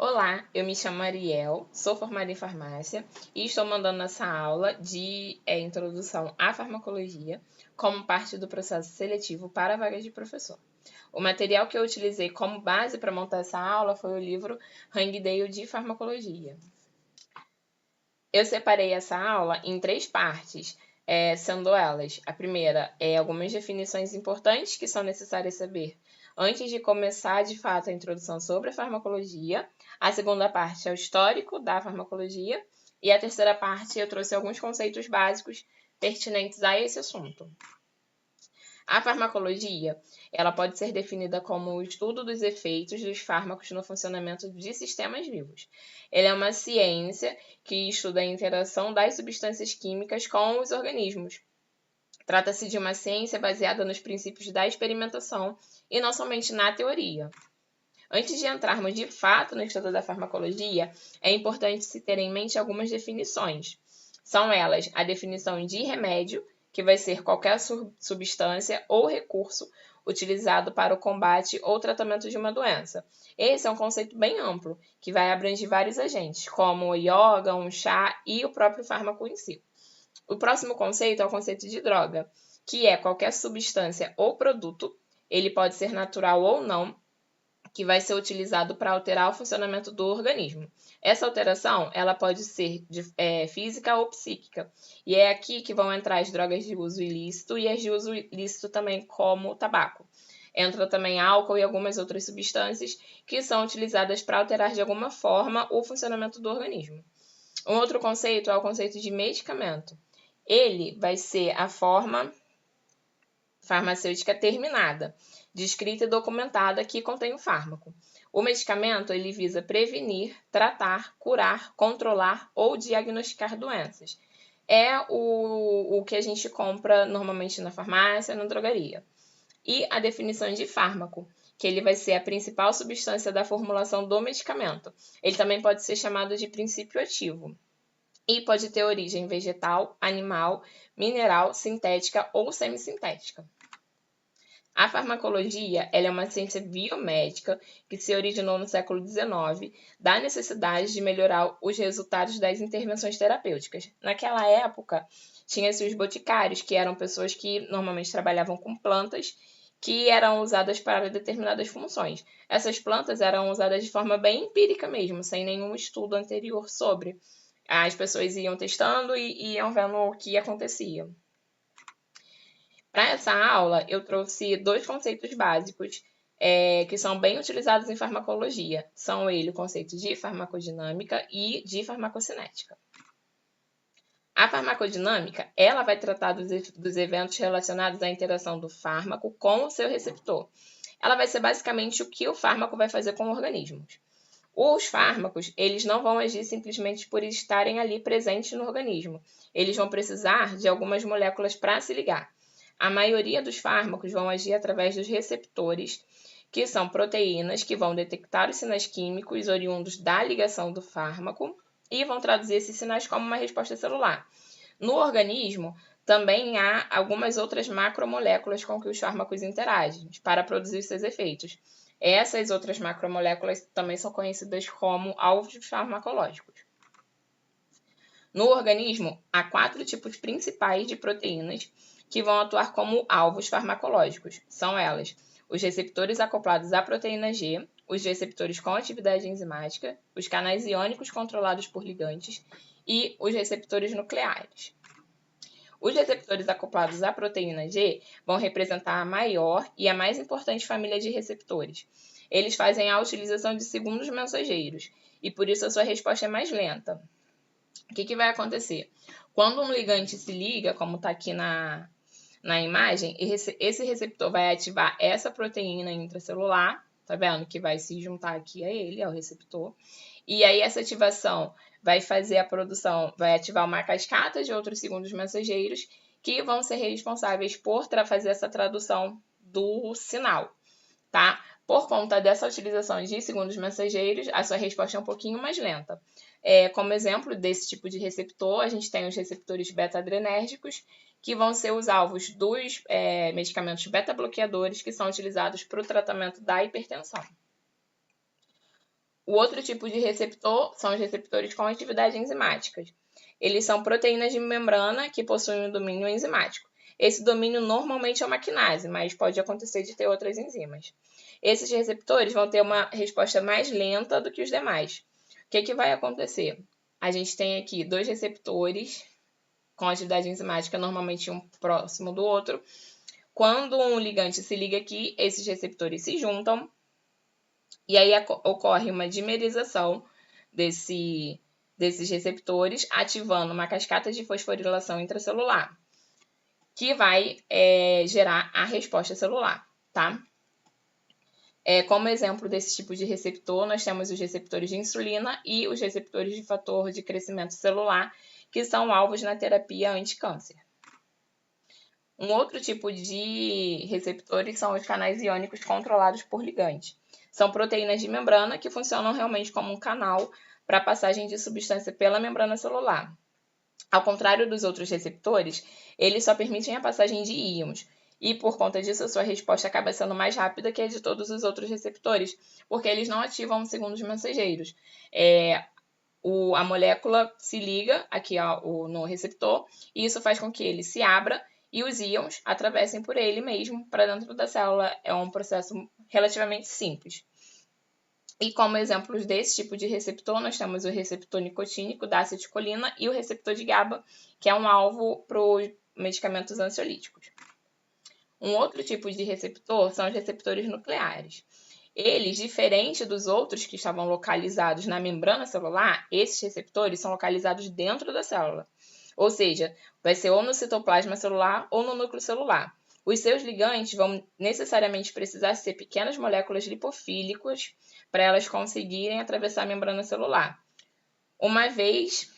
Olá, eu me chamo Ariel, sou formada em farmácia e estou mandando essa aula de introdução à farmacologia como parte do processo seletivo para a vaga de professor. O material que eu utilizei como base para montar essa aula foi o livro Hangdale de Farmacologia. Eu separei essa aula em 3 partes, sendo elas: a primeira é algumas definições importantes que são necessárias saber antes de começar de fato a introdução sobre a farmacologia. A segunda parte é o histórico da farmacologia. E a terceira parte eu trouxe alguns conceitos básicos pertinentes a esse assunto. A farmacologia, ela pode ser definida como o estudo dos efeitos dos fármacos no funcionamento de sistemas vivos. Ela é uma ciência que estuda a interação das substâncias químicas com os organismos. Trata-se de uma ciência baseada nos princípios da experimentação e não somente na teoria. Antes de entrarmos de fato no estudo da farmacologia, é importante se ter em mente algumas definições. São elas a definição de remédio, que vai ser qualquer substância ou recurso utilizado para o combate ou tratamento de uma doença. Esse é um conceito bem amplo, que vai abranger vários agentes, como o yoga, um chá e o próprio fármaco em si. O próximo conceito é o conceito de droga, que é qualquer substância ou produto, ele pode ser natural ou não, que vai ser utilizado para alterar o funcionamento do organismo. Essa alteração ela pode ser física ou psíquica. E é aqui que vão entrar as drogas de uso ilícito e as de uso ilícito também, como o tabaco. Entra também álcool e algumas outras substâncias que são utilizadas para alterar de alguma forma o funcionamento do organismo. Um outro conceito é o conceito de medicamento. Ele vai ser a forma farmacêutica terminada, descrita e documentada que contém o fármaco. O medicamento ele visa prevenir, tratar, curar, controlar ou diagnosticar doenças. É o que a gente compra normalmente na farmácia, na drogaria. E a definição de fármaco, que ele vai ser a principal substância da formulação do medicamento. Ele também pode ser chamado de princípio ativo. E pode ter origem vegetal, animal, mineral, sintética ou semissintética. A farmacologia ela é uma ciência biomédica que se originou no século XIX da necessidade de melhorar os resultados das intervenções terapêuticas. Naquela época, tinha-se os boticários, que eram pessoas que normalmente trabalhavam com plantas que eram usadas para determinadas funções. Essas plantas eram usadas de forma bem empírica mesmo, sem nenhum estudo anterior sobre. As pessoas iam testando e iam vendo o que acontecia. Para essa aula, eu trouxe 2 conceitos básicos que são bem utilizados em farmacologia. São ele o conceito de farmacodinâmica e de farmacocinética. A farmacodinâmica, ela vai tratar dos eventos relacionados à interação do fármaco com o seu receptor. Ela vai ser basicamente o que o fármaco vai fazer com organismos. Os fármacos, eles não vão agir simplesmente por estarem ali presentes no organismo. Eles vão precisar de algumas moléculas para se ligar. A maioria dos fármacos vão agir através dos receptores, que são proteínas que vão detectar os sinais químicos oriundos da ligação do fármaco e vão traduzir esses sinais como uma resposta celular. No organismo, também há algumas outras macromoléculas com que os fármacos interagem para produzir os seus efeitos. Essas outras macromoléculas também são conhecidas como alvos farmacológicos. No organismo, há 4 tipos principais de proteínas que vão atuar como alvos farmacológicos. São elas: os receptores acoplados à proteína G, os receptores com atividade enzimática, os canais iônicos controlados por ligantes e os receptores nucleares. Os receptores acoplados à proteína G vão representar a maior e a mais importante família de receptores. Eles fazem a utilização de segundos mensageiros e por isso a sua resposta é mais lenta. O que vai acontecer? Quando um ligante se liga, como está aqui na imagem, esse receptor vai ativar essa proteína intracelular, tá vendo? Que vai se juntar aqui a ele, ao receptor. E aí essa ativação vai fazer a produção, vai ativar uma cascata de outros segundos mensageiros que vão ser responsáveis por fazer essa tradução do sinal, tá? Por conta dessa utilização de segundos mensageiros, a sua resposta é um pouquinho mais lenta. Como exemplo desse tipo de receptor, a gente tem os receptores beta-adrenérgicos, que vão ser os alvos dos medicamentos beta-bloqueadores que são utilizados para o tratamento da hipertensão. O outro tipo de receptor são os receptores com atividade enzimática. Eles são proteínas de membrana que possuem um domínio enzimático. Esse domínio normalmente é uma quinase, mas pode acontecer de ter outras enzimas. Esses receptores vão ter uma resposta mais lenta do que os demais. O que vai acontecer? A gente tem aqui dois receptores com atividade enzimática, normalmente um próximo do outro. Quando um ligante se liga aqui, esses receptores se juntam e aí ocorre uma dimerização desses receptores, ativando uma cascata de fosforilação intracelular, que vai gerar a resposta celular, tá? Como exemplo desse tipo de receptor, nós temos os receptores de insulina e os receptores de fator de crescimento celular, que são alvos na terapia anti-câncer. Um outro tipo de receptores são os canais iônicos controlados por ligante. São proteínas de membrana que funcionam realmente como um canal para a passagem de substância pela membrana celular. Ao contrário dos outros receptores, eles só permitem a passagem de íons, e por conta disso a sua resposta acaba sendo mais rápida que a de todos os outros receptores, porque eles não ativam segundos mensageiros. A molécula se liga aqui no receptor, e isso faz com que ele se abra e os íons atravessem por ele mesmo para dentro da célula. É um processo relativamente simples. E como exemplos desse tipo de receptor, nós temos o receptor nicotínico da acetilcolina e o receptor de GABA, que é um alvo para os medicamentos ansiolíticos. Um outro tipo de receptor são os receptores nucleares. Eles, diferente dos outros que estavam localizados na membrana celular, esses receptores são localizados dentro da célula. Ou seja, vai ser ou no citoplasma celular ou no núcleo celular. Os seus ligantes vão necessariamente precisar ser pequenas moléculas lipofílicas para elas conseguirem atravessar a membrana celular. Uma vez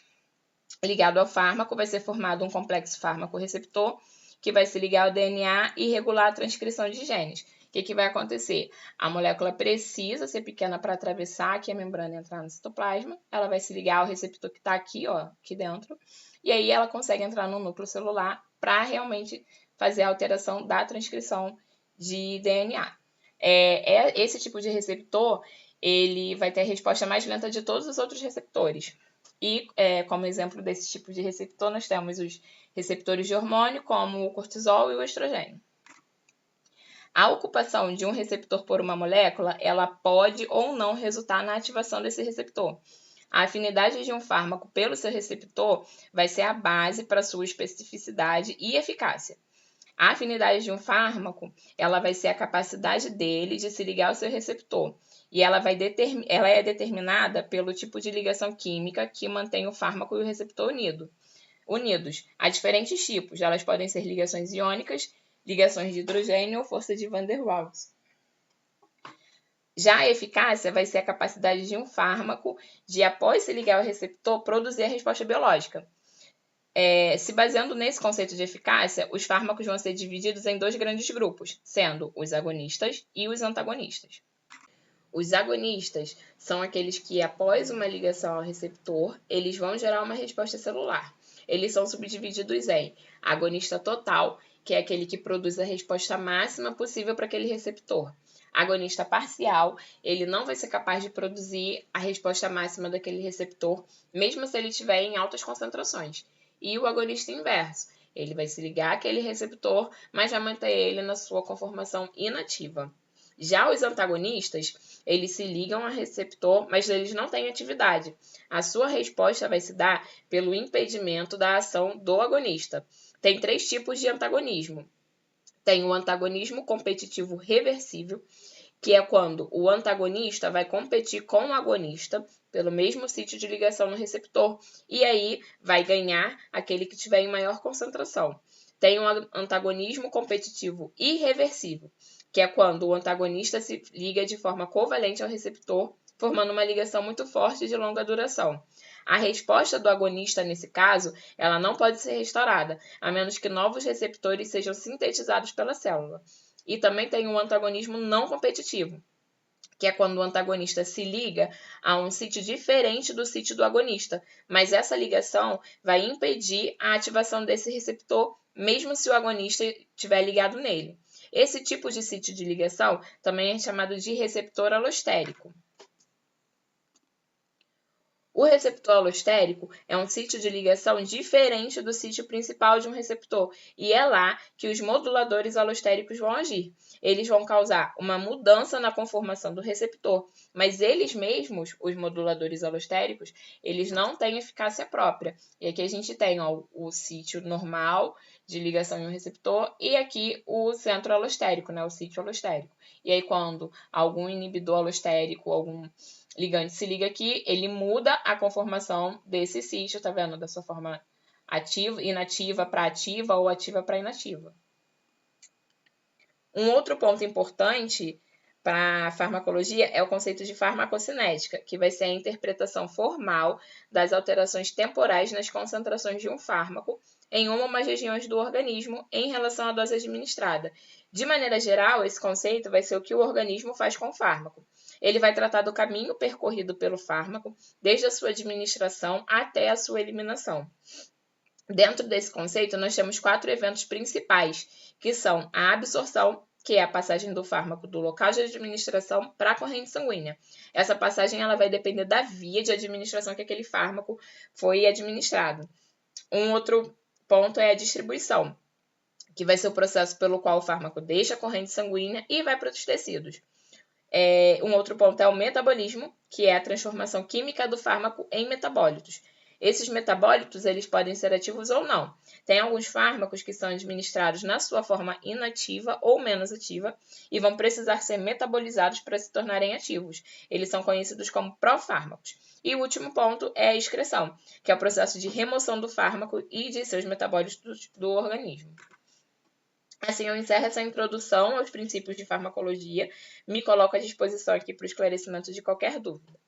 ligado ao fármaco, vai ser formado um complexo fármaco-receptor que vai se ligar ao DNA e regular a transcrição de genes. O que vai acontecer? A molécula precisa ser pequena para atravessar aqui a membrana e entrar no citoplasma. Ela vai se ligar ao receptor que está aqui, aqui dentro. E aí ela consegue entrar no núcleo celular para realmente fazer a alteração da transcrição de DNA. Esse tipo de receptor, ele vai ter a resposta mais lenta de todos os outros receptores. E como exemplo desse tipo de receptor, nós temos os receptores de hormônio, como o cortisol e o estrogênio. A ocupação de um receptor por uma molécula, ela pode ou não resultar na ativação desse receptor. A afinidade de um fármaco pelo seu receptor vai ser a base para sua especificidade e eficácia. A afinidade de um fármaco, ela vai ser a capacidade dele de se ligar ao seu receptor. E ela é determinada pelo tipo de ligação química que mantém o fármaco e o receptor unidos. Há diferentes tipos. Elas podem ser ligações iônicas, ligações de hidrogênio ou força de Van der Waals. Já a eficácia vai ser a capacidade de um fármaco de, após se ligar ao receptor, produzir a resposta biológica. Se baseando nesse conceito de eficácia, os fármacos vão ser divididos em dois grandes grupos, sendo os agonistas e os antagonistas. Os agonistas são aqueles que, após uma ligação ao receptor, eles vão gerar uma resposta celular. Eles são subdivididos em agonista total, que é aquele que produz a resposta máxima possível para aquele receptor. Agonista parcial, ele não vai ser capaz de produzir a resposta máxima daquele receptor, mesmo se ele estiver em altas concentrações. E o agonista inverso, ele vai se ligar àquele receptor, mas vai manter ele na sua conformação inativa. Já os antagonistas, eles se ligam ao receptor, mas eles não têm atividade. A sua resposta vai se dar pelo impedimento da ação do agonista. Tem 3 tipos de antagonismo. Tem o antagonismo competitivo reversível, que é quando o antagonista vai competir com o agonista pelo mesmo sítio de ligação no receptor, e aí vai ganhar aquele que tiver em maior concentração. Tem o antagonismo competitivo irreversível, que é quando o antagonista se liga de forma covalente ao receptor, formando uma ligação muito forte de longa duração. A resposta do agonista, nesse caso, ela não pode ser restaurada, a menos que novos receptores sejam sintetizados pela célula. E também tem o antagonismo não competitivo, que é quando o antagonista se liga a um sítio diferente do sítio do agonista, mas essa ligação vai impedir a ativação desse receptor, mesmo se o agonista estiver ligado nele. Esse tipo de sítio de ligação também é chamado de receptor alostérico. O receptor alostérico é um sítio de ligação diferente do sítio principal de um receptor, e é lá que os moduladores alostéricos vão agir. Eles vão causar uma mudança na conformação do receptor, mas eles mesmos, os moduladores alostéricos, eles não têm eficácia própria. E aqui a gente tem o sítio normal de ligação em um receptor e aqui o centro alostérico, o sítio alostérico. E aí quando algum inibidor alostérico, algum ligante se liga aqui, ele muda a conformação desse sítio, tá vendo? Da sua forma ativa, inativa para ativa ou ativa para inativa. Um outro ponto importante para a farmacologia é o conceito de farmacocinética, que vai ser a interpretação formal das alterações temporais nas concentrações de um fármaco em uma ou mais regiões do organismo em relação à dose administrada. De maneira geral, esse conceito vai ser o que o organismo faz com o fármaco. Ele vai tratar do caminho percorrido pelo fármaco, desde a sua administração até a sua eliminação. Dentro desse conceito, nós temos 4 eventos principais, que são a absorção, que é a passagem do fármaco do local de administração para a corrente sanguínea. Essa passagem ela vai depender da via de administração que aquele fármaco foi administrado. Um outro ponto é a distribuição, que vai ser o processo pelo qual o fármaco deixa a corrente sanguínea e vai para os tecidos. Um outro ponto é o metabolismo, que é a transformação química do fármaco em metabólitos. Esses metabólitos eles podem ser ativos ou não. Tem alguns fármacos que são administrados na sua forma inativa ou menos ativa e vão precisar ser metabolizados para se tornarem ativos. Eles são conhecidos como profármacos. E o último ponto é a excreção, que é o processo de remoção do fármaco e de seus metabólitos do organismo. Assim, eu encerro essa introdução aos princípios de farmacologia, me coloco à disposição aqui para o esclarecimento de qualquer dúvida.